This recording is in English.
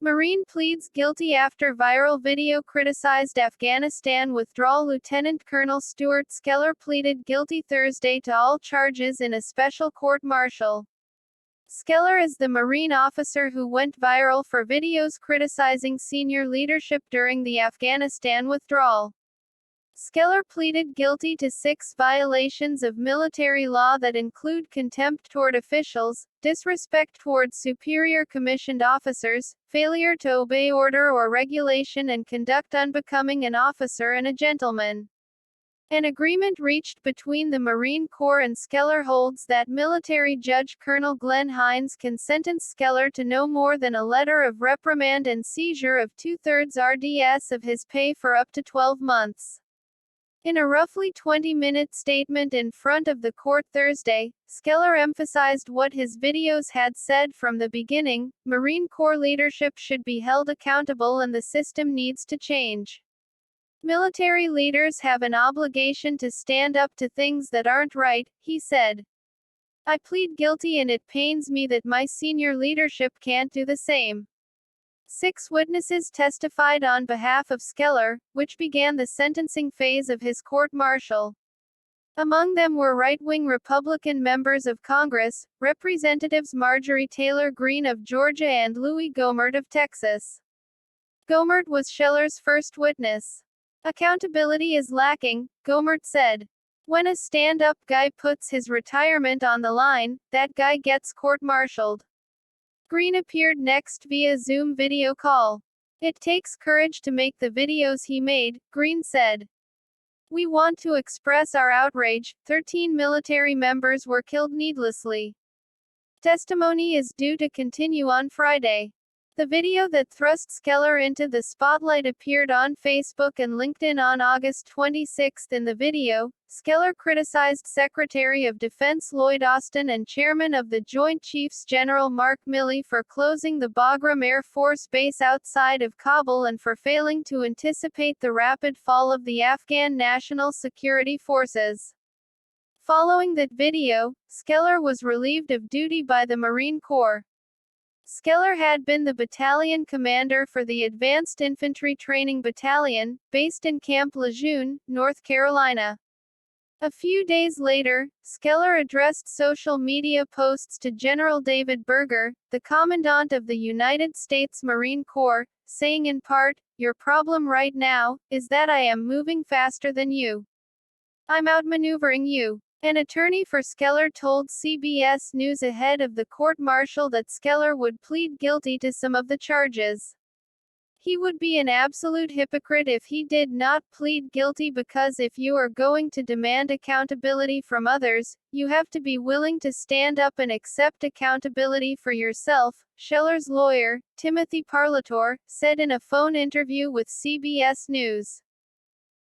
Marine pleads guilty after viral video criticized Afghanistan withdrawal. Lieutenant Colonel Stuart Scheller pleaded guilty Thursday to all charges in a special court-martial. Scheller is the Marine officer who went viral for videos criticizing senior leadership during the Afghanistan withdrawal. Scheller pleaded guilty to 6 violations of military law that include contempt toward officials, disrespect towards superior commissioned officers, failure to obey order or regulation, and conduct unbecoming an officer and a gentleman. An agreement reached between the Marine Corps and Scheller holds that military judge Colonel Glen Hines can sentence Scheller to no more than a letter of reprimand and seizure of 2/3 RDS of his pay for up to 12 months. In a roughly 20-minute statement in front of the court Thursday, Scheller emphasized what his videos had said from the beginning: Marine Corps leadership should be held accountable and the system needs to change. Military leaders have an obligation to stand up to things that aren't right, he said. I plead guilty and it pains me that my senior leadership can't do the same. 6 witnesses testified on behalf of Scheller, which began the sentencing phase of his court-martial. Among them were right-wing Republican members of Congress, Representatives Marjorie Taylor Greene of Georgia and Louis Gohmert of Texas. Gohmert was Scheller's first witness. Accountability is lacking, Gohmert said. When a stand-up guy puts his retirement on the line, that guy gets court-martialed. Greene appeared next via Zoom video call. It takes courage to make the videos he made, Greene said. We want to express our outrage. 13 military members were killed needlessly. Testimony is due to continue on Friday. The video that thrust Scheller into the spotlight appeared on Facebook and LinkedIn on August 26. In the video, Scheller criticized Secretary of Defense Lloyd Austin and Chairman of the Joint Chiefs General Mark Milley for closing the Bagram Air Force Base outside of Kabul and for failing to anticipate the rapid fall of the Afghan National Security Forces. Following that video, Scheller was relieved of duty by the Marine Corps. Scheller had been the battalion commander for the Advanced Infantry Training Battalion, based in Camp Lejeune, North Carolina. A few days later, Scheller addressed social media posts to General David Berger, the Commandant of the United States Marine Corps, saying in part, "Your problem right now is that I am moving faster than you. I'm outmaneuvering you." An attorney for Scheller told CBS News ahead of the court-martial that Scheller would plead guilty to some of the charges. He would be an absolute hypocrite if he did not plead guilty, because if you are going to demand accountability from others, you have to be willing to stand up and accept accountability for yourself, Scheller's lawyer, Timothy Parlatore, said in a phone interview with CBS News.